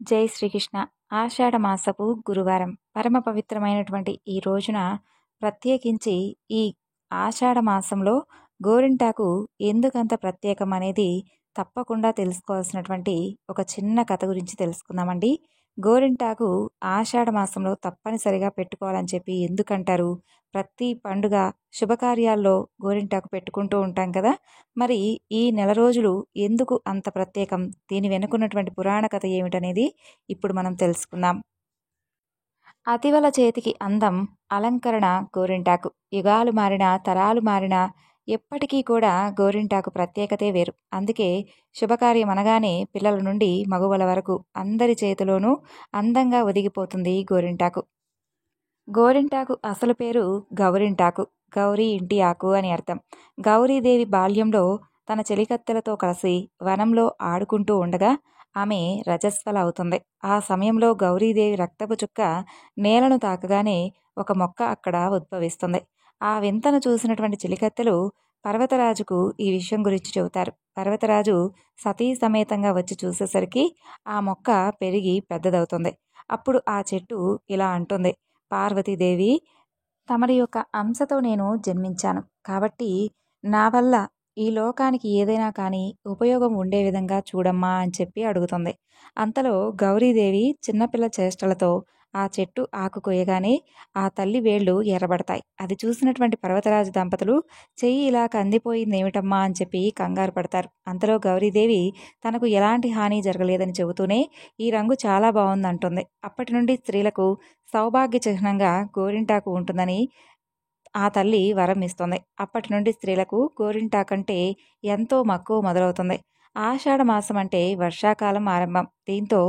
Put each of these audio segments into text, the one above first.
జై శ్రీకృష్ణ. ఆషాఢ మాసపు గురువారం పరమ పవిత్రమైనటువంటి ఈ రోజున ప్రత్యేకించి ఈ ఆషాఢ మాసంలో గోరింటాకు ఎందుకంత ప్రత్యేకం అనేది తప్పకుండా తెలుసుకోవాల్సినటువంటి ఒక చిన్న కథ గురించి తెలుసుకుందామండి. గోరింటాకు ఆషాఢ మాసంలో తప్పనిసరిగా పెట్టుకోవాలని చెప్పి ఎందుకంటారు? ప్రతి పండుగ శుభకార్యాల్లో గోరింటాకు పెట్టుకుంటూ ఉంటాం కదా. మరి ఈ నెల రోజులు ఎందుకు అంత ప్రత్యేకం? దీని వెనుకున్నటువంటి పురాణ కథ ఏమిటనేది ఇప్పుడు మనం తెలుసుకుందాం. అతివల చేతికి అందం అలంకరణ గోరింటాకు. యుగాలు మారినా తరాలు మారినా ఎప్పటికీ కూడా గోరింటాకు ప్రత్యేకతే వేరు. అందుకే శుభకార్యం అనగానే పిల్లల నుండి మగువల వరకు అందరి చేతిలోనూ అందంగా ఒదిగిపోతుంది గోరింటాకు. గోరింటాకు అసలు పేరు గౌరింటాకు. గౌరీ ఇంటి ఆకు అని అర్థం. గౌరీదేవి బాల్యంలో తన చెలికత్తెలతో కలిసి వనంలో ఆడుకుంటూ ఉండగా ఆమె రజస్వల అవుతుంది. ఆ సమయంలో గౌరీదేవి రక్తపు చుక్క నేలను తాకగానే ఒక మొక్క అక్కడ ఉద్భవిస్తుంది. ఆ వింతను చూసినటువంటి చెలికత్తెలు పర్వతరాజుకు ఈ విషయం గురించి చెబుతారు. పర్వతరాజు సతీ సమేతంగా వచ్చి చూసేసరికి ఆ మొక్క పెరిగి పెద్దదవుతుంది. అప్పుడు ఆ చెట్టు ఇలా అంటుంది: పార్వతీదేవి, తమరి యొక్క అంశతో నేను జన్మించాను కాబట్టి నా వల్ల ఈ లోకానికి ఏదైనా కానీ ఉపయోగం ఉండే విధంగా చూడమ్మా అని చెప్పి అడుగుతుంది. అంతలో గౌరీదేవి చిన్నపిల్ల చేష్టలతో ఆ చెట్టు ఆకు కొయ్యగానే ఆ తల్లి వేళ్ళు ఎర్రబడతాయి. అది చూసినటువంటి పర్వతరాజు దంపతులు చెయ్యి ఇలా కందిపోయింది ఏమిటమ్మా అని చెప్పి కంగారు పడతారు. అంతలో గౌరీదేవి తనకు ఎలాంటి హాని జరగలేదని చెబుతూనే ఈ రంగు చాలా బాగుందంటుంది. అప్పటి నుండి స్త్రీలకు సౌభాగ్య చిహ్నంగా గోరింటాకు ఉంటుందని ఆ తల్లి వరం ఇస్తుంది. అప్పటి నుండి స్త్రీలకు గోరింటాకంటే ఎంతో మక్కువ మొదలవుతుంది. ఆషాఢ మాసం అంటే వర్షాకాలం ఆరంభం. దీంతో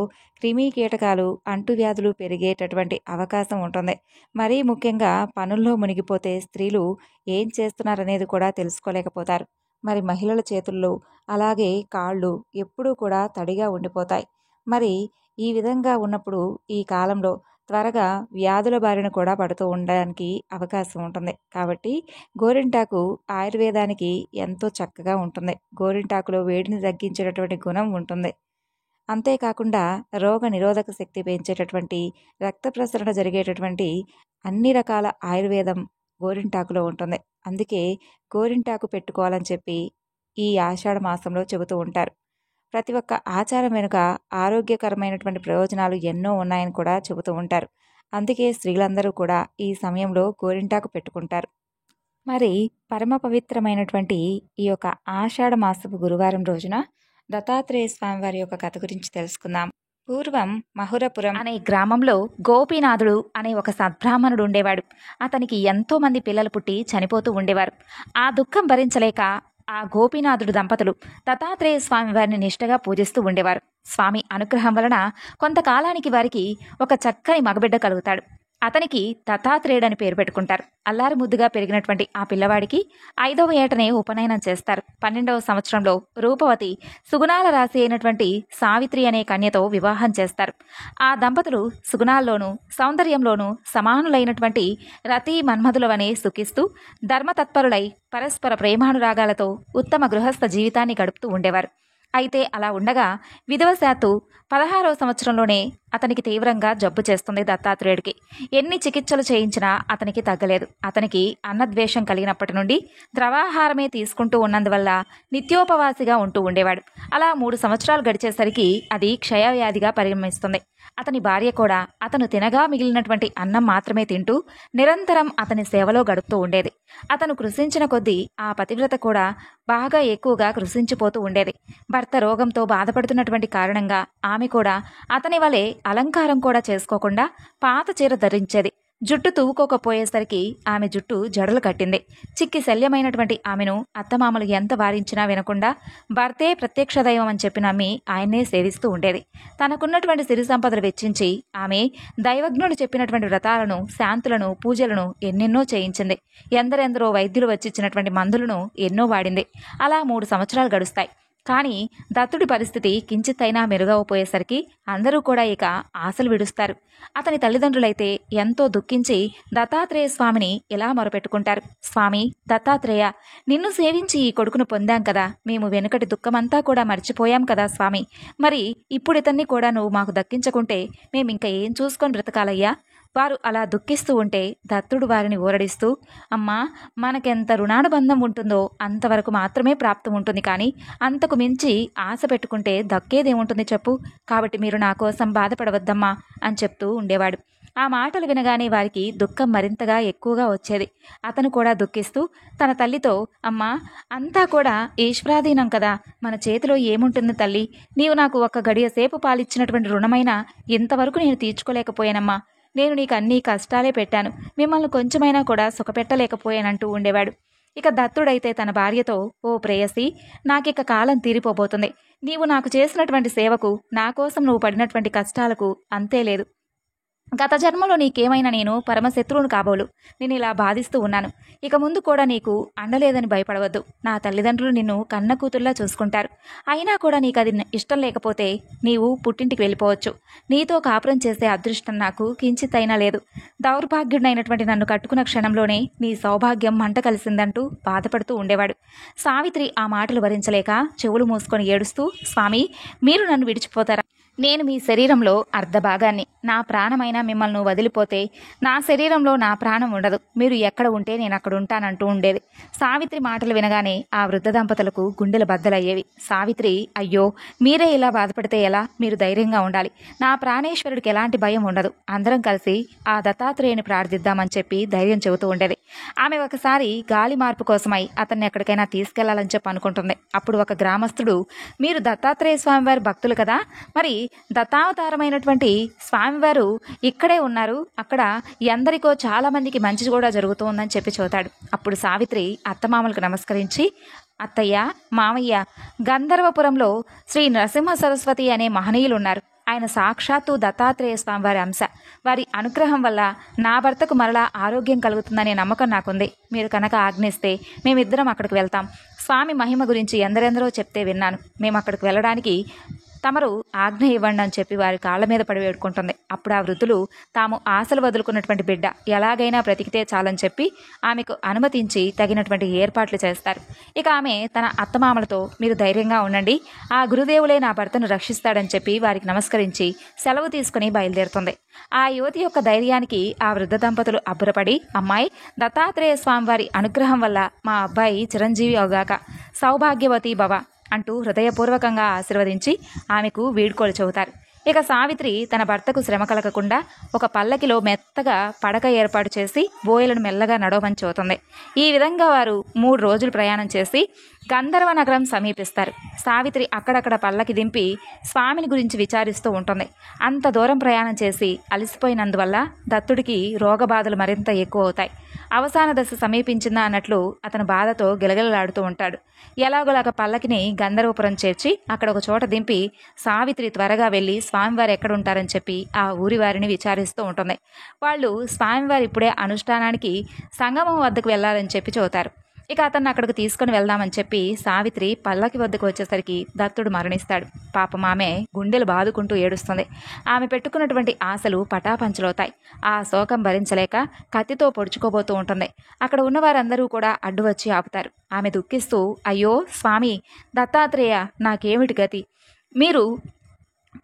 క్రిమి కీటకాలు అంటువ్యాధులు పెరిగేటటువంటి అవకాశం ఉంటుంది. మరీ ముఖ్యంగా పనుల్లో మునిగిపోతే స్త్రీలు ఏం చేస్తున్నారనేది కూడా తెలుసుకోలేకపోతారు. మరి మహిళల చేతుల్లో అలాగే కాళ్ళు ఎప్పుడూ కూడా తడిగా ఉండిపోతాయి. మరి ఈ విధంగా ఉన్నప్పుడు ఈ కాలంలో త్వరగా వ్యాధుల బారిన కూడా పడుతూ ఉండడానికి అవకాశం ఉంటుంది. కాబట్టి గోరింటాకు ఆయుర్వేదానికి ఎంతో చక్కగా ఉంటుంది. గోరింటాకులో వేడిని తగ్గించేటటువంటి గుణం ఉంటుంది. అంతేకాకుండా రోగ నిరోధక శక్తి పెంచేటటువంటి, రక్త ప్రసరణ జరిగేటటువంటి అన్ని రకాల ఆయుర్వేదం గోరింటాకులో ఉంటుంది. అందుకే గోరింటాకు పెట్టుకోవాలని చెప్పి ఈ ఆషాఢ మాసంలో చెబుతూ ఉంటారు. ప్రతి ఒక్క ఆచారం వెనుక ఆరోగ్యకరమైనటువంటి ప్రయోజనాలు ఎన్నో ఉన్నాయని కూడా చెబుతూ ఉంటారు. అందుకే స్త్రీలందరూ కూడా ఈ సమయంలో గోరింటాకు పెట్టుకుంటారు. మరి పరమ పవిత్రమైనటువంటి ఈ యొక్క ఆషాఢ మాసపు గురువారం రోజున దత్తాత్రేయ స్వామి వారి యొక్క కథ గురించి తెలుసుకుందాం. పూర్వం మహురపురం అనే గ్రామంలో గోపీనాథుడు అనే ఒక సద్బ్రాహ్మణుడు ఉండేవాడు. అతనికి ఎంతో మంది పిల్లలు పుట్టి చనిపోతూ ఉండేవారు. ఆ దుఃఖం భరించలేక ఆ గోపీనాథుడు దంపతులు దత్తాత్రేయ స్వామి వారిని నిష్ఠగా పూజిస్తూ ఉండేవారు. స్వామి అనుగ్రహం వలన కొంతకాలానికి వారికి ఒక చక్కని మగబిడ్డ కలుగుతాడు. అతనికి దత్తాత్రేయుడని పేరు పెట్టుకుంటారు. అల్లారు ముద్దుగా పెరిగినటువంటి ఆ పిల్లవాడికి 5వ ఏటనే ఉపనయనం చేస్తారు. 12వ సంవత్సరంలో రూపవతి సుగుణాల రాశి అయినటువంటి సావిత్రి అనే కన్యతో వివాహం చేస్తారు. ఆ దంపతులు సుగుణాల్లోనూ సౌందర్యంలోనూ సమానులైనటువంటి రతి మన్మధులవనే సుఖిస్తూ ధర్మతత్పరులై పరస్పర ప్రేమానురాగాలతో ఉత్తమ గృహస్థ జీవితాన్ని గడుపుతూ ఉండేవారు. అయితే అలా ఉండగా విధివశాత్తు 16వ సంవత్సరంలోనే అతనికి తీవ్రంగా జబ్బు చేస్తుంది దత్తాత్రేయుడికి. ఎన్ని చికిత్సలు చేయించినా అతనికి తగ్గలేదు. అతనికి అన్నద్వేషం కలిగినప్పటి నుండి ద్రవాహారమే తీసుకుంటూ ఉన్నందువల్ల నిత్యోపవాసిగా ఉంటూ ఉండేవాడు. అలా 3 సంవత్సరాలు గడిచేసరికి అది క్షయవ్యాధిగా పరిణమిస్తుంది. అతని భార్య కూడా అతను తినగా మిగిలినటువంటి అన్నం మాత్రమే తింటూ నిరంతరం అతని సేవలో గడుపుతూ ఉండేది. అతను కృషించిన కొద్దీ ఆ పతివ్రత కూడా బాగా ఎక్కువగా కృషించిపోతూ ఉండేది. భర్త రోగంతో బాధపడుతున్నటువంటి కారణంగా ఆమె కూడా అతని వలె అలంకారం కూడా చేసుకోకుండా పాత చీర ధరించేది. జుట్టు తూవుకోకపోయేసరికి ఆమె జుట్టు జడలు కట్టింది. చిక్కి శల్యమైనటువంటి ఆమెను అత్తమామలు ఎంత వారించినా వినకుండా భర్తే ప్రత్యక్ష దైవం అని చెప్పి నమ్మి ఆయన్నే సేవిస్తూ ఉండేది. తనకున్నటువంటి సిరి సంపదలు వెచ్చించి ఆమె దైవజ్ఞుడు చెప్పినటువంటి వ్రతాలను, శాంతులను, పూజలను ఎన్నెన్నో చేయించింది. ఎందరెందరో వైద్యులు వచ్చిచ్చినటువంటి మందులను ఎన్నో వాడింది. అలా 3 సంవత్సరాలు గడుస్తాయి. కానీ దత్తుడి పరిస్థితి కించిత్తైనా మెరుగవపోయేసరికి అందరూ కూడా ఇక ఆశలు విడుస్తారు. అతని తల్లిదండ్రులైతే ఎంతో దుఃఖించి దత్తాత్రేయ స్వామిని ఇలా మొరపెట్టుకుంటారు. స్వామి దత్తాత్రేయ, నిన్ను సేవించి ఈ కొడుకును పొందాం కదా, మేము వెనుకటి దుఃఖమంతా కూడా మర్చిపోయాం కదా స్వామి. మరి ఇప్పుడు ఇతన్ని కూడా నువ్వు మాకు దక్కించకుంటే మేమింక ఏం చూసుకొని బ్రతకాలయ్యా? వారు అలా దుఃఖిస్తూ ఉంటే దత్తుడు వారిని ఊరడిస్తూ, అమ్మా, మనకెంత రుణానుబంధం ఉంటుందో అంతవరకు మాత్రమే ప్రాప్తం ఉంటుంది, కానీ అంతకు మించి ఆశ పెట్టుకుంటే దక్కేదేముంటుంది చెప్పు. కాబట్టి మీరు నా కోసం బాధపడవద్దమ్మా అని చెప్తూ ఉండేవాడు. ఆ మాటలు వినగానే వారికి దుఃఖం మరింతగా ఎక్కువగా వచ్చేది. అతను కూడా దుఃఖిస్తూ తన తల్లితో, అమ్మా, అంతా కూడా ఈశ్వరాధీనం కదా, మన చేతిలో ఏముంటుంది తల్లి. నీవు నాకు ఒక్క గడియ సేపు పాలిచ్చినటువంటి రుణమైనా ఇంతవరకు నేను తీర్చుకోలేకపోయానమ్మా. నేను నీకు అన్ని కష్టాలే పెట్టాను, మిమ్మల్ని కొంచెమైనా కూడా సుఖపెట్టలేకపోయానంటూ ఉండేవాడు. ఇక దత్తుడైతే తన భార్యతో, ఓ ప్రేయసి, నాకిక కాలం తీరిపోబోతుంది. నీవు నాకు చేసినటువంటి సేవకు, నా కోసం నువ్వు పడినటువంటి కష్టాలకు అంతే లేదు. గత జన్మలో నీకేమైనా నేను పరమశత్రువును కాబోలు నేను ఇలా బాధిస్తూ ఉన్నాను. ఇక ముందు కూడా నీకు అండలేదని భయపడవద్దు. నా తల్లిదండ్రులు నిన్ను కన్న కూతుర్లా చూసుకుంటారు. అయినా కూడా నీకు అది ఇష్టం లేకపోతే నీవు పుట్టింటికి వెళ్ళిపోవచ్చు. నీతో కాపురం చేసే అదృష్టం నాకు కించితైనా లేదు. దౌర్భాగ్యుడైనటువంటి నన్ను కట్టుకున్న క్షణంలోనే నీ సౌభాగ్యం మంట కలిసిందంటూ బాధపడుతూ ఉండేవాడు. సావిత్రి ఆ మాటలు భరించలేక చెవులు మూసుకొని ఏడుస్తూ, స్వామి, మీరు నన్ను విడిచిపోతారా? నేను మీ శరీరంలో అర్ధభాగాన్ని. నా ప్రాణమైనా మిమ్మల్ని వదిలిపోతే నా శరీరంలో నా ప్రాణం ఉండదు. మీరు ఎక్కడ ఉంటే నేను అక్కడ ఉంటానంటూ ఉండేది. సావిత్రి మాటలు వినగానే ఆ వృద్ధ దంపతులకు గుండెలు బద్దలయ్యేవి. సావిత్రి, అయ్యో, మీరే ఇలా బాధపడితే ఎలా? మీరు ధైర్యంగా ఉండాలి. నా ప్రాణేశ్వరుడికి ఎలాంటి భయం ఉండదు. అందరం కలిసి ఆ దత్తాత్రేయుని ప్రార్థిద్దామని చెప్పి ధైర్యం చెబుతూ ఉండేది. ఆమె ఒకసారి గాలి మార్పు కోసమై అతన్ని ఎక్కడికైనా తీసుకెళ్లాలని చెప్పి అనుకుంటుంది. అప్పుడు ఒక గ్రామస్తుడు, మీరు దత్తాత్రేయ స్వామివారి భక్తులు కదా, మరి దత్తావతారమైనటువంటి స్వామివారు ఇక్కడే ఉన్నారు, అక్కడ ఎందరికో చాలా మందికి మంచి కూడా జరుగుతుందని చెప్పి చెబుతాడు. అప్పుడు సావిత్రి అత్తమామలకు నమస్కరించి, అత్తయ్య, మామయ్య, గంధర్వపురంలో శ్రీ నరసింహ సరస్వతి అనే మహనీయులు ఉన్నారు. ఆయన సాక్షాత్తు దత్తాత్రేయ స్వామివారి అంశ. వారి అనుగ్రహం వల్ల నా భర్తకు మరలా ఆరోగ్యం కలుగుతుందనే నమ్మకం నాకుంది. మీరు కనుక ఆజ్ఞిస్తే మేమిద్దరం అక్కడికి వెళ్తాం. స్వామి మహిమ గురించి ఎందరెందరో చెప్తే విన్నాను. మేము అక్కడికి వెళ్ళడానికి తమరు ఆజ్ఞ ఇవ్వండి అని చెప్పి వారి కాళ్ల మీద పడి వేడుకుంటుంది. అప్పుడు ఆ వృద్ధులు తాము ఆశలు వదులుకున్నటువంటి బిడ్డ ఎలాగైనా బ్రతికితే చాలని చెప్పి ఆమెకు అనుమతించి తగినటువంటి ఏర్పాట్లు చేస్తారు. ఇక ఆమె తన అత్తమామలతో, మీరు ధైర్యంగా ఉండండి, ఆ గురుదేవులే నా భర్తను రక్షిస్తాడని చెప్పి వారికి నమస్కరించి సెలవు తీసుకుని బయలుదేరుతుంది. ఆ యువతి యొక్క ధైర్యానికి ఆ వృద్ధ దంపతులు అబ్బురపడి, అమ్మాయి, దత్తాత్రేయ స్వామివారి అనుగ్రహం వల్ల మా అబ్బాయి చిరంజీవి అవగాక, సౌభాగ్యవతి భవ అంటూ హృదయపూర్వకంగా ఆశీర్వదించి ఆమెకు వీడ్కోలు చెబుతారు. ఇక సావిత్రి తన భర్తకు శ్రమ కలగకుండా ఒక పల్లకిలో మెత్తగా పడక ఏర్పాటు చేసి బోయలను మెల్లగా నడవమని చెబుతుంది. ఈ విధంగా వారు 3 రోజులు ప్రయాణం చేసి గంధర్వ నగరం సమీపిస్తారు. సావిత్రి అక్కడక్కడ పల్లకి దింపి స్వామిని గురించి విచారిస్తూ ఉంటుంది. అంత దూరం ప్రయాణం చేసి అలసిపోయినందువల్ల దత్తుడికి రోగబాధలు మరింత ఎక్కువ అవుతాయి. అవసాన దశ సమీపించిందా అన్నట్లు అతను బాధతో గిలగిలలాడుతూ ఉంటాడు. ఎలాగోలాగ పల్లకిని గంధర్వపురం చేర్చి అక్కడ ఒక చోట దింపి సావిత్రి త్వరగా వెళ్ళి స్వామివారు ఎక్కడుంటారని చెప్పి ఆ ఊరి వారిని విచారిస్తూ ఉంటుంది. వాళ్ళు స్వామివారు ఇప్పుడే అనుష్ఠానానికి సంగమం వద్దకు వెళ్ళాలని చెప్పి చెబుతారు. ఇక అతన్ని అక్కడికి తీసుకుని వెళ్దామని చెప్పి సావిత్రి పల్లకి వద్దకు వచ్చేసరికి దత్తుడు మరణిస్తాడు. పాపం ఆమె గుండెలు బాదుకుంటూ ఏడుస్తుంది. ఆమె పెట్టుకున్నటువంటి ఆశలు పటాపంచలవుతాయి. ఆ శోకం భరించలేక కత్తితో పొడుచుకోబోతూ ఉంటుంది. అక్కడ ఉన్న వారందరూ కూడా అడ్డు వచ్చి ఆపుతారు. ఆమె దుఃఖిస్తూ, అయ్యో స్వామి దత్తాత్రేయ, నాకేమిటి గతి? మీరు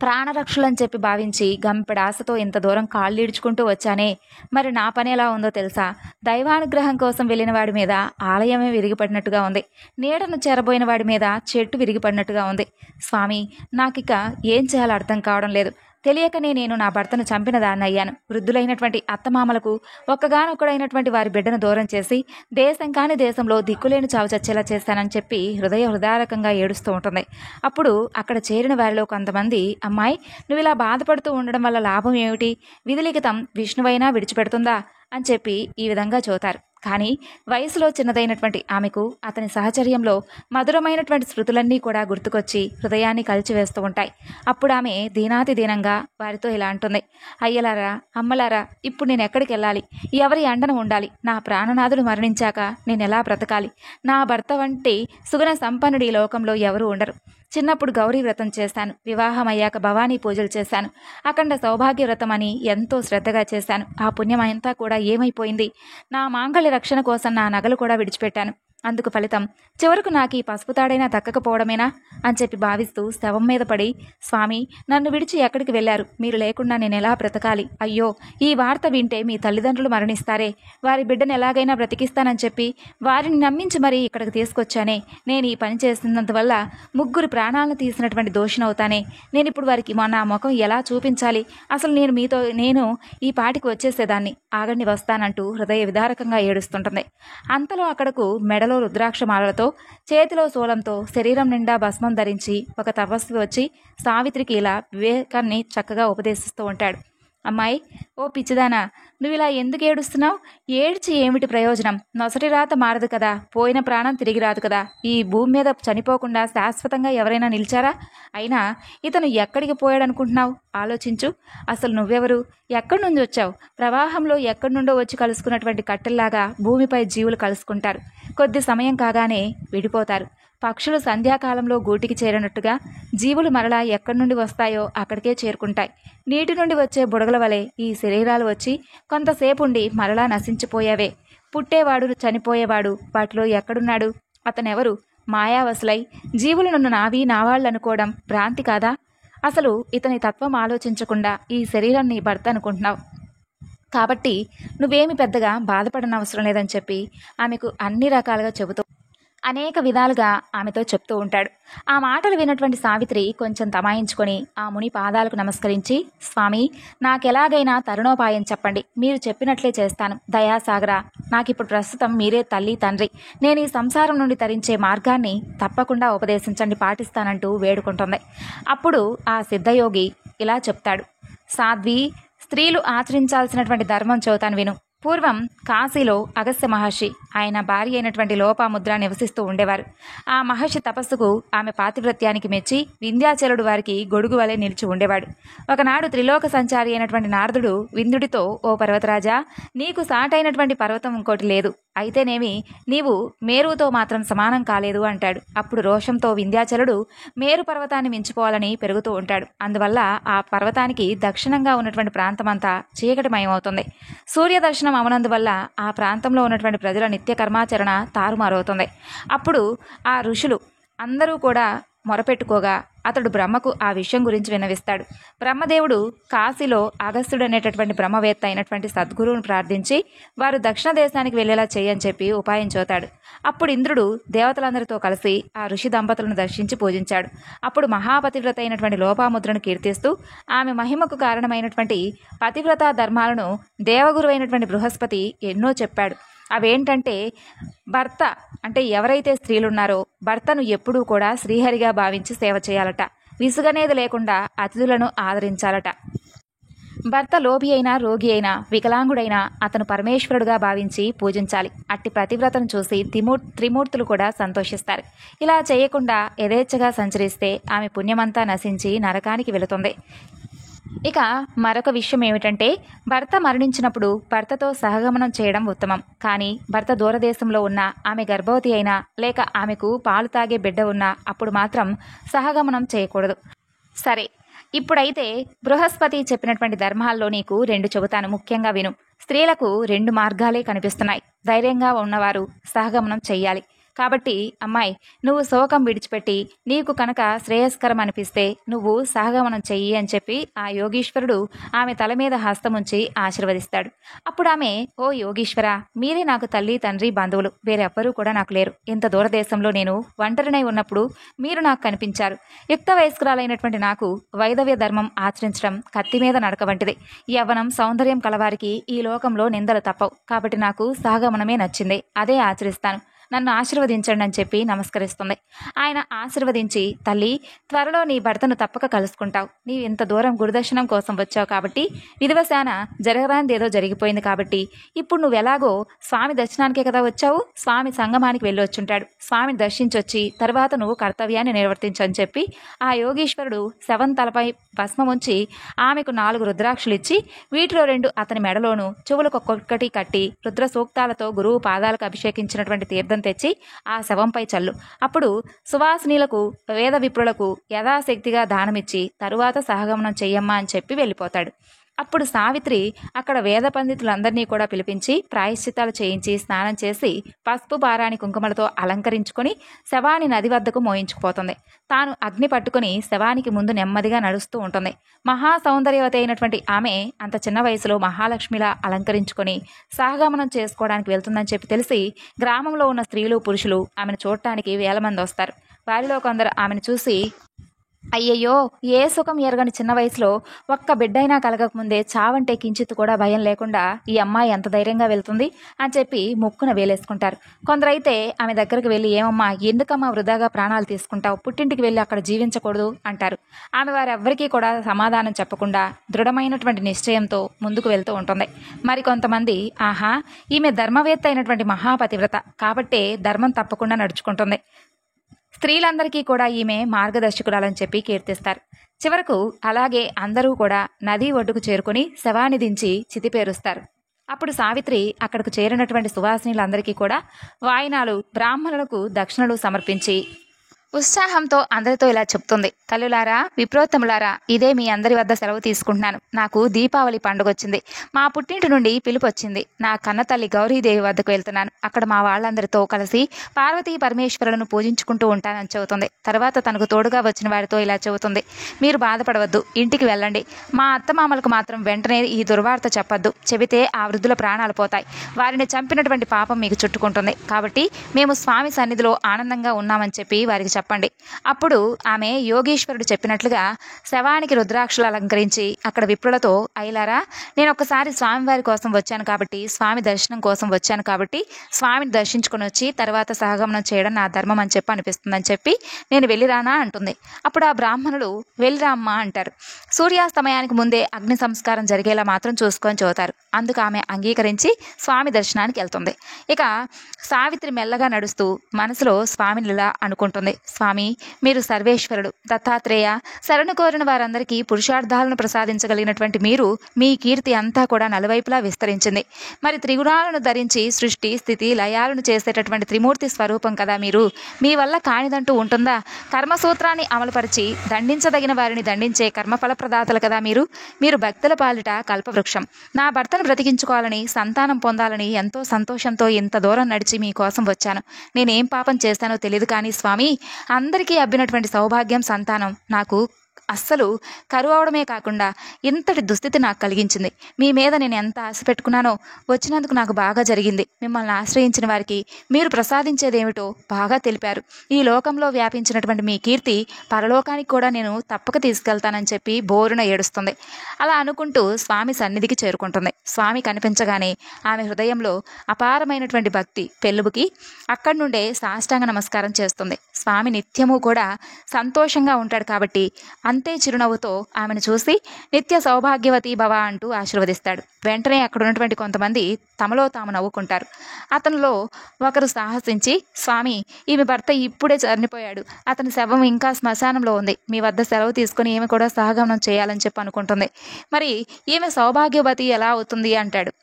ప్రాణరక్షులని చెప్పి భావించి గంపెడ ఆశతో ఇంత దూరం కాళ్ళీడ్చుకుంటూ వచ్చానే, మరి నా పని ఎలా ఉందో తెలుసా? దైవానుగ్రహం కోసం వెళ్ళిన వాడి మీద ఆలయమే విరిగిపడినట్టుగా ఉంది. నీడను చేరబోయిన వాడి మీద చెట్టు విరిగిపడినట్టుగా ఉంది. స్వామి, నాకిక ఏం చేయాలో అర్థం కావడం లేదు. తెలియకనే నేను నా భర్తను చంపిన దాన్ని అయ్యాను. వృద్ధులైనటువంటి అత్తమామలకు ఒక్కగానొక్కడైనటువంటి వారి బిడ్డను దూరం చేసి దేశం కాని దేశంలో దిక్కులేని చావు చచ్చేలా చేస్తానని చెప్పి హృదయరకంగా ఏడుస్తూ ఉంటుంది. అప్పుడు అక్కడ చేరిన వారిలో కొంతమంది, అమ్మాయి, నువ్వు ఇలా బాధపడుతూ ఉండడం వల్ల లాభం ఏమిటి? విధిలిఖితం విష్ణువైనా విడిచిపెడుతుందా అని చెప్పి ఈ విధంగా చూతారు. కానీ వయసులో చిన్నదైనటువంటి ఆమెకు అతని సహచర్యంలో మధురమైనటువంటి స్మృతులన్నీ కూడా గుర్తుకొచ్చి హృదయాన్ని కలిచివేస్తూ ఉంటాయి. అప్పుడు ఆమె దీనాతి దీనంగా వారితో ఇలా అంటుంది: అయ్యలారా, అమ్మలారా, ఇప్పుడు నేను ఎక్కడికి వెళ్ళాలి? ఎవరి అండన ఉండాలి? నా ప్రాణనాథుడు మరణించాక నేనెలా బ్రతకాలి? నా భర్త వంటి సుగుణ సంపన్నుడి ఈ లోకంలో ఎవరూ ఉండరు. చిన్నప్పుడు గౌరీ వ్రతం చేశాను, వివాహం అయ్యాక భవానీ పూజలు చేశాను, అఖండ సౌభాగ్య వ్రతం అని ఎంతో శ్రద్ధగా చేశాను. ఆ పుణ్యం అంతా కూడా ఏమైపోయింది? నా మాంగళ్య రక్షణ కోసం నా నగలు కూడా విడిచిపెట్టాను. అందుకు ఫలితం చివరకు నాకు ఈ పసుపు తాడైనా దక్కకపోవడమేనా అని చెప్పి భావిస్తూ శవం మీద పడి, స్వామి, నన్ను విడిచి ఎక్కడికి వెళ్ళారు? మీరు లేకుండా నేను ఎలా బ్రతకాలి? అయ్యో, ఈ వార్త వింటే మీ తల్లిదండ్రులు మరణిస్తారే, వారి బిడ్డను ఎలాగైనా బ్రతికిస్తానని చెప్పి వారిని నమ్మించి మరీ ఇక్కడికి తీసుకొచ్చానే. నేను ఈ పని చేసినందువల్ల ముగ్గురు ప్రాణాలను తీసినటువంటి దోషినవుతానే. నేను ఇప్పుడు వారికి నా ముఖం ఎలా చూపించాలి? అసలు నేను ఈ పాటికి వచ్చేసేదాన్ని. ఆగండి, వస్తానంటూ హృదయ విదారకంగా ఏడుస్తుంటుంది. అంతలో అక్కడకు మెడలో రుద్రాక్షమాలతో, చేతిలో శూలంతో, శరీరం నిండా భస్మం ధరించి ఒక తపస్వి వచ్చి సావిత్రికి ఇలా వివేకాన్ని చక్కగా ఉపదేశిస్తూ ఉంటాడు. అమ్మాయి, ఓ పిచ్చిదానా, నువ్వు ఇలా ఎందుకు ఏడుస్తున్నావు? ఏడ్చి ఏమిటి ప్రయోజనం? నొసటి రాత మారదు కదా, పోయిన ప్రాణం తిరిగి రాదు కదా. ఈ భూమి మీద చనిపోకుండా శాశ్వతంగా ఎవరైనా నిలిచారా? అయినా ఇతను ఎక్కడికి పోయాడనుకుంటున్నావు? ఆలోచించు. అసలు నువ్వెవరు? ఎక్కడి నుంచి వచ్చావు? ప్రవాహంలో ఎక్కడి నుండో వచ్చి కలుసుకున్నటువంటి కట్టెల్లాగా భూమిపై జీవులు కలుసుకుంటారు. కొద్ది సమయం కాగానే విడిపోతారు. పక్షులు సంధ్యాకాలంలో గూటికి చేరినట్టుగా జీవులు మరలా ఎక్కడి నుండి వస్తాయో అక్కడికే చేరుకుంటాయి. నీటి నుండి వచ్చే బుడగల వలె ఈ శరీరాలు వచ్చి కొంతసేపు ఉండి మరలా నశించిపోయావే. పుట్టేవాడు, చనిపోయేవాడు వాటిలో ఎక్కడున్నాడు? అతనెవరు? మాయావసులై జీవులు నన్ను నావి, నావాళ్ళనుకోవడం భ్రాంతి కాదా? అసలు ఇతని తత్వం ఆలోచించకుండా ఈ శరీరం నీ భర్త అనుకుంటున్నావు. కాబట్టి నువ్వేమి పెద్దగా బాధపడనవసరం లేదని చెప్పి ఆమెకు అన్ని రకాలుగా చెబుతూ అనేక విధాలుగా ఆమెతో చెప్తూ ఉంటాడు. ఆ మాటలు విన్నటువంటి సావిత్రి కొంచెం తమాయించుకొని ఆ ముని పాదాలకు నమస్కరించి, స్వామి, నాకెలాగైనా తరుణోపాయం చెప్పండి. మీరు చెప్పినట్లే చేస్తాను. దయాసాగరా, నాకిప్పుడు ప్రస్తుతం మీరే తల్లి, తండ్రి. నేను ఈ సంసారం నుండి తరించే మార్గాన్ని తప్పకుండా ఉపదేశించండి, పాటిస్తానంటూ వేడుకుంటుంది. అప్పుడు ఆ సిద్ధయోగి ఇలా చెప్తాడు: సాధ్వి, స్త్రీలు ఆచరించాల్సినటువంటి ధర్మం చెబుతాను విను. పూర్వం కాశీలో అగస్త్య మహర్షి, ఆయన భార్య అయినటువంటి లోపాముద్ర నివసిస్తూ ఉండేవారు. ఆ మహర్షి తపస్సుకు, ఆమె పాతివ్రత్యానికి మెచ్చి వింధ్యాచలుడు వారికి గొడుగు వలె నిలిచి ఉండేవాడు. ఒకనాడు త్రిలోక సంచారి అయినటువంటి నారదుడు విందుడితో, ఓ పర్వతరాజా, నీకు సాటైనటువంటి పర్వతం ఇంకోటి లేదు. అయితేనేమి నీవు మేరుతో మాత్రం సమానం కాలేదు అంటాడు. అప్పుడు రోషంతో వింధ్యాచలుడు మేరు పర్వతాన్ని మించిపోవాలని పెరుగుతూ ఉంటాడు. అందువల్ల ఆ పర్వతానికి దక్షిణంగా ఉన్నటువంటి ప్రాంతమంతా చీకటిమయమవుతుంది. సూర్యదర్శనం అవనందువల్ల ఆ ప్రాంతంలో ఉన్నటువంటి ప్రజల నిత్య కర్మాచరణ తారుమారవుతుంది. అప్పుడు ఆ ఋషులు అందరూ కూడా మొరపెట్టుకోగా అతడు బ్రహ్మకు ఆ విషయం గురించి విన్నవిస్తాడు. బ్రహ్మదేవుడు కాశీలో అగస్త్యుడు అనేటటువంటి బ్రహ్మవేత్త అయినటువంటి సద్గురువును ప్రార్థించి వారు దక్షిణ దేశానికి వెళ్ళేలా చేయని చెప్పి ఉపాయం చూతాడు. అప్పుడు ఇంద్రుడు దేవతలందరితో కలిసి ఆ ఋషి దంపతులను దర్శించి పూజించాడు. అప్పుడు మహాపతివ్రత అయినటువంటి లోపాముద్రను కీర్తిస్తూ ఆమె మహిమకు కారణమైనటువంటి పతివ్రతా ధర్మాలను దేవగురు అయినటువంటి బృహస్పతి ఎన్నో చెప్పాడు. అవేంటంటే, భర్త అంటే ఎవరైతే స్త్రీలున్నారో భర్తను ఎప్పుడూ కూడా శ్రీహరిగా భావించి సేవ చేయాలట. విసుగనేది లేకుండా అతిథులను ఆదరించాలట. భర్త లోభి అయినా, రోగి అయినా, వికలాంగుడైనా అతను పరమేశ్వరుడుగా భావించి పూజించాలి. అట్టి పతివ్రతను చూసి త్రిమూర్తులు కూడా సంతోషిస్తారు. ఇలా చేయకుండా యథేచ్ఛగా సంచరిస్తే ఆమె పుణ్యమంతా నశించి నరకానికి వెళుతుంది. ఇక మరొక విషయం ఏమిటంటే, భర్త మరణించినప్పుడు భర్తతో సహగమనం చేయడం ఉత్తమం. కానీ భర్త దూరదేశంలో ఉన్నా, ఆమె గర్భవతి అయినా, లేక ఆమెకు పాలు తాగే బిడ్డ ఉన్నా అప్పుడు మాత్రం సహగమనం చేయకూడదు. సరే, ఇప్పుడైతే బృహస్పతి చెప్పినటువంటి ధర్మాల్లో నీకు 2 చెబుతాను, ముఖ్యంగా విను. స్త్రీలకు 2 మార్గాలే కనిపిస్తున్నాయి. ధైర్యంగా ఉన్నవారు సహగమనం చెయ్యాలి. కాబట్టి అమ్మాయి, నువ్వు శోకం విడిచిపెట్టి నీకు కనుక శ్రేయస్కరం అనిపిస్తే నువ్వు సహగమనం చెయ్యి అని చెప్పి ఆ యోగీశ్వరుడు ఆమె తల మీద హస్తముంచి ఆశీర్వదిస్తాడు. అప్పుడు ఆమె, ఓ యోగీశ్వర, మీరే నాకు తల్లి, తండ్రి, బంధువులు, వేరెవ్వరూ కూడా నాకు లేరు. ఇంత దూరదేశంలో నేను ఒంటరినై ఉన్నప్పుడు మీరు నాకు కనిపించారు. యుక్త వయస్కురాలైనటువంటి నాకు వైదవ్య ధర్మం ఆచరించడం కత్తి మీద నడక వంటిది. యవ్వనం, సౌందర్యం కలవారికి ఈ లోకంలో నిందలు తప్పవు. కాబట్టి నాకు సహగమనమే నచ్చింది, అదే ఆచరిస్తాను. నన్ను ఆశీర్వదించండి అని చెప్పి నమస్కరిస్తుంది. ఆయన ఆశీర్వదించి, తల్లి, త్వరలో నీ భర్తను తప్పక కలుసుకుంటావు. నీవు ఇంత దూరం గురుదర్శనం కోసం వచ్చావు కాబట్టి, విధివశాన జరగరానిదేదో జరిగిపోయింది కాబట్టి, ఇప్పుడు నువ్వు ఎలాగో స్వామి దర్శనానికే కదా వచ్చావు, స్వామి సంగమానికి వెళ్ళి వచ్చుంటాడు. స్వామిని దర్శించొచ్చి తర్వాత నువ్వు కర్తవ్యాన్ని నిర్వర్తించని చెప్పి ఆ యోగీశ్వరుడు శవం తలపై భస్మం ఉంచి ఆమెకు 4 రుద్రాక్షలు ఇచ్చి, వీటిలో 2 అతని మెడలోను, చెవులకు ఒక్కొక్కటి కట్టి, రుద్ర సూక్తాలతో గురువు పాదాలకు అభిషేకించినటువంటి తీర్థం తెచ్చి ఆ శవంపై చల్లు. అప్పుడు సువాసినీలకు, వేద విప్రులకు యథాశక్తిగా దానమిచ్చి తరువాత సహగమనం చెయ్యమ్మా అని చెప్పి వెళ్ళిపోతాడు. అప్పుడు సావిత్రి అక్కడ వేద పండితులందరినీ కూడా పిలిపించి ప్రాయశ్చిత్తాలు చేయించి స్నానం చేసి పసుపు పారాని కుంకుమలతో అలంకరించుకొని శవాన్ని నది వద్దకు మోయించుకుపోతుంది. తాను అగ్ని పట్టుకుని శవానికి ముందు నెమ్మదిగా నడుస్తూ ఉంటుంది. మహా సౌందర్యవతి అయినటువంటి ఆమె అంత చిన్న వయసులో మహాలక్ష్మిలా అలంకరించుకొని సహగమనం చేసుకోవడానికి వెళ్తుందని చెప్పి తెలిసి గ్రామంలో ఉన్న స్త్రీలు, పురుషులు ఆమెను చూడటానికి వేల మంది వస్తారు. వారిలో కొందరు ఆమెను చూసి, అయ్యయ్యో, ఏ సుఖం ఎరగని చిన్న వయసులో ఒక్క బిడ్డైనా కలగకముందే చావంటే కించిత్ కూడా భయం లేకుండా ఈ అమ్మాయి ఎంత ధైర్యంగా వెళ్తుంది అని చెప్పి ముక్కున వేలేసుకుంటారు. కొందరైతే ఆమె దగ్గరికి వెళ్ళి, ఏమమ్మా, ఎందుకమ్మా వృధాగా ప్రాణాలు తీసుకుంటావు, పుట్టింటికి వెళ్ళి అక్కడ జీవించకూడదు అంటారు. ఆమె వారెవ్వరికీ కూడా సమాధానం చెప్పకుండా దృఢమైనటువంటి నిశ్చయంతో ముందుకు వెళ్తూ ఉంటుంది. మరి కొంతమంది, ఆహా, ఈమె ధర్మవేత్త అయినటువంటి మహాపతివ్రత కాబట్టే ధర్మం తప్పకుండా నడుచుకుంటుంది, స్త్రీలందరికీ కూడా ఈమె మార్గదర్శకురాలని చెప్పి కీర్తిస్తారు. చివరకు అలాగే అందరూ కూడా నది ఒడ్డుకు చేరుకుని శవాన్ని దించి చితిపేరుస్తారు. అప్పుడు సావిత్రి అక్కడకు చేరినటువంటి సువాసినులందరికీ కూడా వాయినాలు, బ్రాహ్మణులకు దక్షిణలు సమర్పించి ఉత్సాహంతో అందరితో ఇలా చెప్తుంది, తల్లులారా, విప్రోత్తములారా, ఇదే మీ అందరి వద్ద సెలవు తీసుకుంటున్నాను. నాకు దీపావళి పండుగ వచ్చింది. మా పుట్టింటి నుండి పిలుపు వచ్చింది. నా కన్న తల్లి గౌరీదేవి వద్దకు వెళ్తున్నాను. అక్కడ మా వాళ్ళందరితో కలిసి పార్వతీ పరమేశ్వరులను పూజించుకుంటూ ఉంటానని చెబుతుంది. తర్వాత తనకు తోడుగా వచ్చిన వారితో ఇలా చెబుతుంది, మీరు బాధపడవద్దు, ఇంటికి వెళ్ళండి. మా అత్తమామలకు మాత్రం వెంటనే ఈ దుర్వార్త చెప్పొద్దు. చెబితే ఆ వృద్ధుల ప్రాణాలు పోతాయి. వారిని చంపినటువంటి పాపం మీకు చుట్టుకుంటుంది. కాబట్టి మేము స్వామి సన్నిధిలో ఆనందంగా ఉన్నామని చెప్పి వారికి చెప్పండి. అప్పుడు ఆమె యోగీశ్వరుడు చెప్పినట్లుగా శవానికి రుద్రాక్షలు అలంకరించి అక్కడ విప్రులతో, అయ్యలారా, నేను ఒక్కసారి స్వామివారి కోసం వచ్చాను కాబట్టి, స్వామి దర్శనం కోసం వచ్చాను కాబట్టి, స్వామిని దర్శించుకొని వచ్చి తర్వాత సహగమనం చేయడం నా ధర్మం అని చెప్పి అనిపిస్తుందని చెప్పి నేను వెళ్ళిరానా అంటుంది. అప్పుడు ఆ బ్రాహ్మణులు, వెళ్ళిరామ్మా అంటారు. సూర్యాస్తమయానికి ముందే అగ్ని సంస్కారం జరిగేలా మాత్రం చూసుకొని చదువుతారు. అందుకు ఆమె అంగీకరించి స్వామి దర్శనానికి వెళ్తుంది. ఇక సావిత్రి మెల్లగా నడుస్తూ మనసులో స్వామిని ఇలా అనుకుంటుంది, స్వామి, మీరు సర్వేశ్వరుడు, దత్తాత్రేయ, శరణు కోరిన వారందరికీ పురుషార్థాలను ప్రసాదించగలిగినటువంటి మీరు, మీ కీర్తి అంతా కూడా నలువైపులా విస్తరించింది. మరి త్రిగుణాలను ధరించి సృష్టి, స్థితి, లయాలను చేసేటటువంటి త్రిమూర్తి స్వరూపం కదా మీరు. మీ వల్ల కానిదంటూ ఉంటుందా? కర్మసూత్రాన్ని అమలుపరిచి దండించదగిన వారిని దండించే కర్మఫల ప్రదాతలు కదా మీరు. మీరు భక్తుల పాలిట కల్పవృక్షం. నా భర్తను బ్రతికించుకోవాలని, సంతానం పొందాలని ఎంతో సంతోషంతో ఇంత దూరం నడిచి మీకోసం వచ్చాను. నేనేం పాపం చేస్తానో తెలియదు కానీ స్వామి, అందరికీ అబ్బినటువంటి సౌభాగ్యం సంతానం నాకు అస్సలు కరువు అవడమే కాకుండా ఇంతటి దుస్థితి నాకు కలిగించింది. మీ మీద నేను ఎంత ఆశ పెట్టుకున్నానో వచ్చినందుకు నాకు బాగా జరిగింది. మిమ్మల్ని ఆశ్రయించిన వారికి మీరు ప్రసాదించేదేమిటో బాగా తెలిపారు. ఈ లోకంలో వ్యాపించినటువంటి మీ కీర్తి పరలోకానికి కూడా నేను తప్పక తీసుకెళ్తానని చెప్పి బోరున ఏడుస్తుంది. అలా అనుకుంటూ స్వామి సన్నిధికి చేరుకుంటుంది. స్వామి కనిపించగానే ఆమె హృదయంలో అపారమైనటువంటి భక్తి పెళ్ళుబుకి అక్కడి నుండే సాష్టాంగ నమస్కారం చేస్తుంది. స్వామి నిత్యము కూడా సంతోషంగా ఉంటాడు కాబట్టి అంతే చిరునవ్వుతో ఆమెను చూసి నిత్య సౌభాగ్యవతి భవ అంటూ ఆశీర్వదిస్తాడు. వెంటనే అక్కడ ఉన్నటువంటి కొంతమంది తమలో తాము నవ్వుకుంటారు. అతనిలో ఒకరు సాహసించి, స్వామి, ఈమె భర్త ఇప్పుడే చనిపోయాడు, అతని శవం ఇంకా శ్మశానంలో ఉంది, మీ వద్ద సెలవు తీసుకుని ఈమె కూడా సహగమనం చేయాలని చెప్పి అనుకుంటుంది. మరి ఈమె సౌభాగ్యవతి ఎలా అవుతుంది అంటాడు.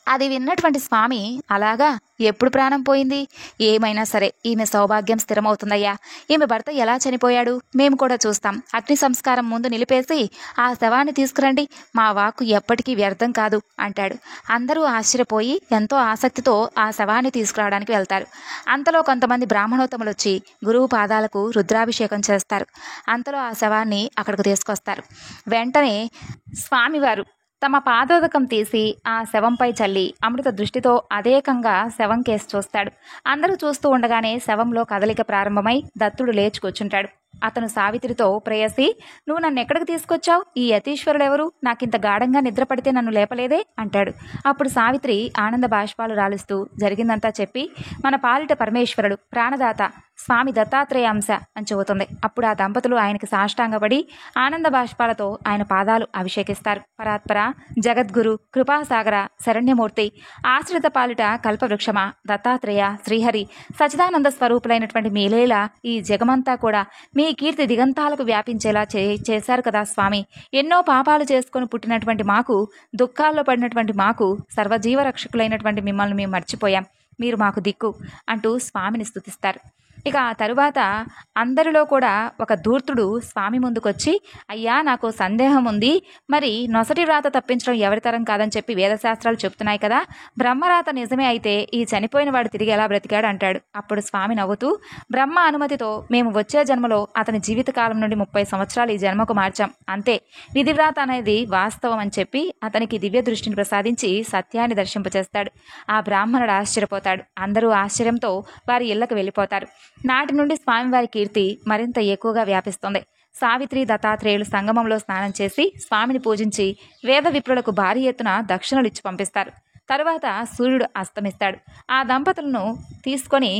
అది విన్నటువంటి స్వామి, అలాగా, ఎప్పుడు ప్రాణం పోయింది? ఏమైనా సరే ఈమె సౌభాగ్యం స్థిరమవుతుందయ్యా. ఈమె భర్త ఎలా చనిపోయాడు మేము కూడా చూస్తాం. అగ్ని సంస్కారం ముందు నిలిపేసి ఆ శవాన్ని తీసుకురండి. మా వాక్కు ఎప్పటికీ వ్యర్థం కాదు అంటాడు. అందరూ ఆశ్చర్యపోయి ఎంతో ఆసక్తితో ఆ శవాన్ని తీసుకురావడానికి వెళ్తారు. అంతలో కొంతమంది బ్రాహ్మణోత్తములు వచ్చి గురువు పాదాలకు రుద్రాభిషేకం చేస్తారు. అంతలో ఆ శవాన్ని అక్కడికి తీసుకొస్తారు. వెంటనే స్వామివారు తమ పాదోదకం తీసి ఆ శవంపై చల్లి అమృత దృష్టితో అదేకంగా శవం కేసి చూస్తాడు. అందరూ చూస్తూ ఉండగానే శవంలో కదలిక ప్రారంభమై దత్తుడు లేచి కూర్చుంటాడు. అతను సావిత్రితో, ప్రేయసి, నువ్వు నన్ను ఎక్కడికి తీసుకొచ్చావు? ఈ యతీశ్వరుడెవరు? నాకింత గాఢంగా నిద్ర పడితే నన్ను లేపలేదే అంటాడు. అప్పుడు సావిత్రి ఆనంద బాష్పాలు రాలుస్తూ జరిగిందంతా చెప్పి, మన పాలిట పరమేశ్వరుడు, ప్రాణదాత స్వామి దత్తాత్రేయ అంశ అని చెబుతుంది. అప్పుడు ఆ దంపతులు ఆయనకి సాష్టాంగపడి ఆనంద బాష్పాలతో ఆయన పాదాలు అభిషేకిస్తారు. పరాత్పర, జగద్గురు, కృపాసాగర, శరణ్యమూర్తి, ఆశ్రిత పాలిట కల్పవృక్షమ, దత్తాత్రేయ, శ్రీహరి, సచిదానంద స్వరూపులైనటువంటి మీలేల ఈ జగమంతా కూడా మీ కీర్తి దిగంతాలకు వ్యాపించేలా చేశారు కదా స్వామి. ఎన్నో పాపాలు చేసుకొని పుట్టినటువంటి మాకు, దుఃఖాల్లో పడినటువంటి మాకు, సర్వజీవరక్షకులైనటువంటి మిమ్మల్ని మేము మర్చిపోయాం. మీరు మాకు దిక్కు అంటూ స్వామిని స్తుతిస్తారు. ఇక ఆ తరువాత అందరిలో కూడా ఒక ధూర్తుడు స్వామి ముందుకొచ్చి, అయ్యా నాకు సందేహం ఉంది, మరి నొసటి వ్రాత తప్పించడం ఎవరి తరం కాదని చెప్పి వేదశాస్త్రాలు చెప్తున్నాయి కదా, బ్రహ్మరాత నిజమే అయితే ఈ చనిపోయిన వాడు తిరిగి ఎలా బ్రతికాడు అంటాడు. అప్పుడు స్వామి నవ్వుతూ, బ్రహ్మ అనుమతితో మేము వచ్చే జన్మలో అతని జీవితకాలం నుండి 30 సంవత్సరాలు ఈ జన్మకు మార్చాం, అంతే. విధివ్రాత అనేది వాస్తవం అని చెప్పి అతనికి దివ్య దృష్టిని ప్రసాదించి సత్యాన్ని దర్శింపచేస్తాడు. ఆ బ్రాహ్మణుడు ఆశ్చర్యపోతాడు. అందరూ ఆశ్చర్యంతో వారి ఇళ్లకు వెళ్ళిపోతారు. నాటి నుండి స్వామివారి కీర్తి మరింత ఎక్కువగా వ్యాపిస్తుంది. సావిత్రి, దత్తాత్రేయులు సంగమంలో స్నానం చేసి స్వామిని పూజించి వేద విప్రులకు భారీ ఎత్తున దక్షిణలు ఇచ్చి పంపిస్తారు. తరువాత సూర్యుడు అస్తమిస్తాడు. ఆ దంపతులను తీసుకొని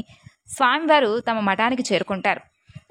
స్వామివారు తమ మఠానికి చేరుకుంటారు.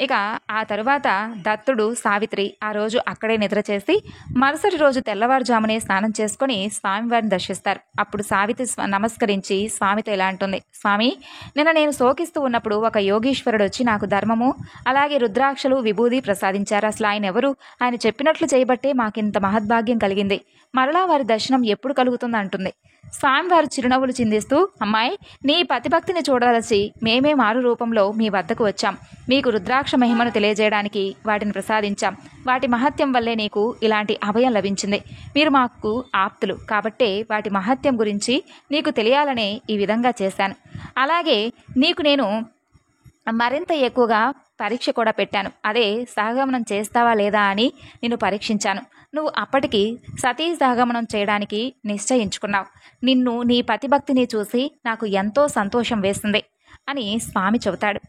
ఇక ఆ తరువాత దత్తుడు, సావిత్రి ఆ రోజు అక్కడే నిద్ర చేసి మరుసటి రోజు తెల్లవారుజామునే స్నానం చేసుకుని స్వామివారిని దర్శిస్తారు. అప్పుడు సావిత్రి నమస్కరించి స్వామితో ఇలా అంటుంది, స్వామి, నిన్న నేను శోకిస్తూ ఉన్నప్పుడు ఒక యోగీశ్వరుడు వచ్చి నాకు ధర్మము అలాగే రుద్రాక్షలు, విభూది ప్రసాదించారు. అసలు ఆయన ఎవరు? ఆయన చెప్పినట్లు చేయబట్టే మాకింత మహద్భాగ్యం కలిగింది. మరలా వారి దర్శనం ఎప్పుడు కలుగుతుంది అంటుంది. స్వామివారు చిరునవ్వులు చిందిస్తూ, అమ్మాయి, నీ పతిభక్తిని చూడదలసి మేమే మారు రూపంలో మీ వద్దకు వచ్చాం. మీకు రుద్రాక్ష మహిమను తెలియజేయడానికి వాటిని ప్రసాదించాం. వాటి మహత్యం వల్లే నీకు ఇలాంటి అభయం లభించింది. మీరు మాకు ఆప్తులు కాబట్టే వాటి మహత్యం గురించి నీకు తెలియాలనే ఈ విధంగా చేశాను. అలాగే నీకు నేను మరింత ఎక్కువగా పరీక్ష కూడా పెట్టాను. అదే సహగమనం చేస్తావా లేదా అని నిన్ను పరీక్షించాను. నువ్వు అప్పటికి సతీ సహగమనం చేయడానికి నిశ్చయించుకున్నావు. నిన్ను, నీ పతిభక్తిని చూసి నాకు ఎంతో సంతోషం వేసింది అని స్వామి చెబుతాడు.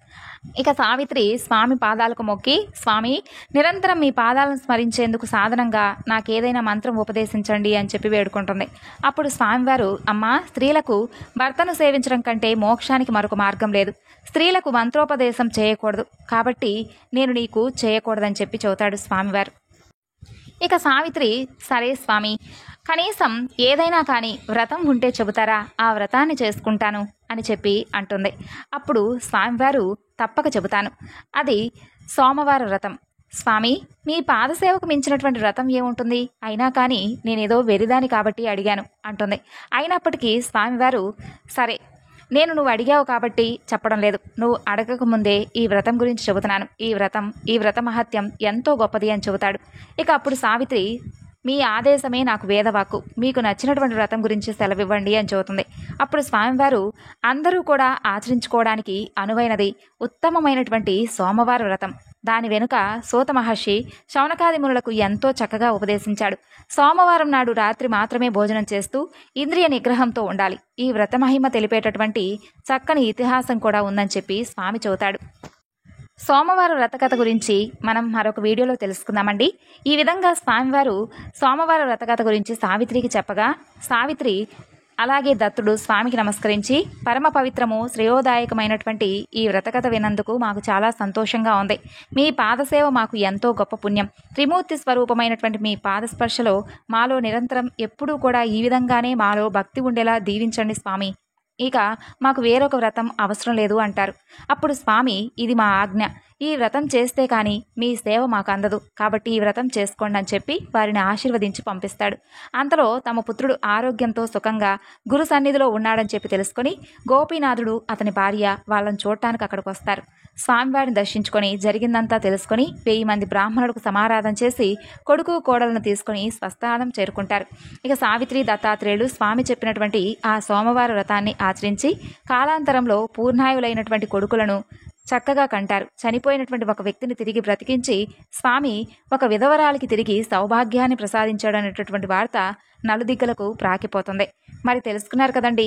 ఇక సావిత్రి స్వామి పాదాలకు మొక్కి, స్వామి, నిరంతరం మీ పాదాలను స్మరించేందుకు సాధనంగా నాకేదైనా మంత్రం ఉపదేశించండి అని చెప్పి వేడుకుంటుంది. అప్పుడు స్వామివారు, అమ్మా, స్త్రీలకు భర్తను సేవించడం కంటే మోక్షానికి మరొక మార్గం లేదు. స్త్రీలకు మంత్రోపదేశం చేయకూడదు కాబట్టి నేను నీకు చేయకూడదని చెప్పి చెబుతాడు స్వామివారు. ఇక సావిత్రి, సరే స్వామి, కనీసం ఏదైనా కానీ వ్రతం ఉంటే చెబుతారా, ఆ వ్రతాన్ని చేసుకుంటాను అని చెప్పి అంటుంది. అప్పుడు స్వామివారు, తప్పక చెబుతాను. అది సోమవార వ్రతం. స్వామి, మీ పాదసేవకు మించినటువంటి వ్రతం ఏముంటుంది? అయినా కానీ నేనేదో వెరిదాని కాబట్టి అడిగాను అంటుంది. అయినప్పటికీ స్వామివారు, సరే, నేను నువ్వు అడిగావు కాబట్టి చెప్పడం లేదు. నువ్వు అడగకముందే ఈ వ్రతం గురించి చెబుతున్నాను. ఈ వ్రత మహత్యం ఎంతో గొప్పది అని చెబుతాడు. ఇక అప్పుడు సావిత్రి, మీ ఆదేశమే నాకు వేదవాక్కు. మీకు నచ్చినటువంటి వ్రతం గురించి సెలవివ్వండి అని చెబుతుంది. అప్పుడు స్వామివారు, అందరూ కూడా ఆచరించుకోవడానికి అనువైనది ఉత్తమమైనటువంటి సోమవార వ్రతం. దాని వెనుక సూత మహర్షి శౌనకాది మునులకు ఎంతో చక్కగా ఉపదేశించాడు. సోమవారం నాడు రాత్రి మాత్రమే భోజనం చేస్తూ ఇంద్రియ నిగ్రహంతో ఉండాలి. ఈ వ్రత మహిమ తెలిపేటటువంటి చక్కని ఇతిహాసం కూడా ఉందని చెప్పి స్వామి చెబుతాడు. సోమవారం వ్రతకథ గురించి మనం మరొక వీడియోలో తెలుసుకుందామండి. ఈ విధంగా స్వామివారు సోమవారం వ్రతకథ గురించి సావిత్రికి చెప్పగా, సావిత్రి అలాగే దత్తుడు స్వామికి నమస్కరించి, పరమ పవిత్రము శ్రేయోదాయకమైనటువంటి ఈ వ్రతకథ విన్నందుకు మాకు చాలా సంతోషంగా ఉంది. మీ పాదసేవ మాకు ఎంతో గొప్ప పుణ్యం. త్రిమూర్తి స్వరూపమైనటువంటి మీ పాదస్పర్శలో మాలో నిరంతరం ఎప్పుడూ కూడా ఈ విధంగానే మాలో భక్తి ఉండేలా దీవించండి స్వామి. ఇక మాకు వేరొక వ్రతం అవసరం లేదు అంటారు. అప్పుడు స్వామి, ఇది మా ఆజ్ఞ. ఈ వ్రతం చేస్తే కానీ మీ సేవ మాకు అందదు కాబట్టి ఈ వ్రతం చేసుకోండి అని చెప్పి వారిని ఆశీర్వదించి పంపిస్తాడు. అంతలో తమ పుత్రుడు ఆరోగ్యంతో సుఖంగా గురు సన్నిధిలో ఉన్నాడని చెప్పి తెలుసుకొని గోపీనాథుడు, అతని భార్య వాళ్ళని చూడటానికి అక్కడికి వస్తారు. స్వామివారిని దర్శించుకొని జరిగిందంతా తెలుసుకొని 1000 మంది బ్రాహ్మణులకు సమారాధన చేసి కొడుకు కోడలను తీసుకొని స్వస్థానం చేరుకుంటారు. ఇక సావిత్రి, దత్తాత్రేయులు స్వామి చెప్పినటువంటి ఆ సోమవార వ్రతాన్ని ఆచరించి కాలాంతరంలో పూర్ణాయులైనటువంటి కొడుకులను చక్కగా కంటారు. చనిపోయినటువంటి ఒక వ్యక్తిని తిరిగి బ్రతికించి స్వామి ఒక విధవరాలికి తిరిగి సౌభాగ్యాన్ని ప్రసాదించాడనేటటువంటి వార్త నలుదిక్కులకు ప్రాకిపోతుంది. మరి తెలుసుకున్నారు కదండి.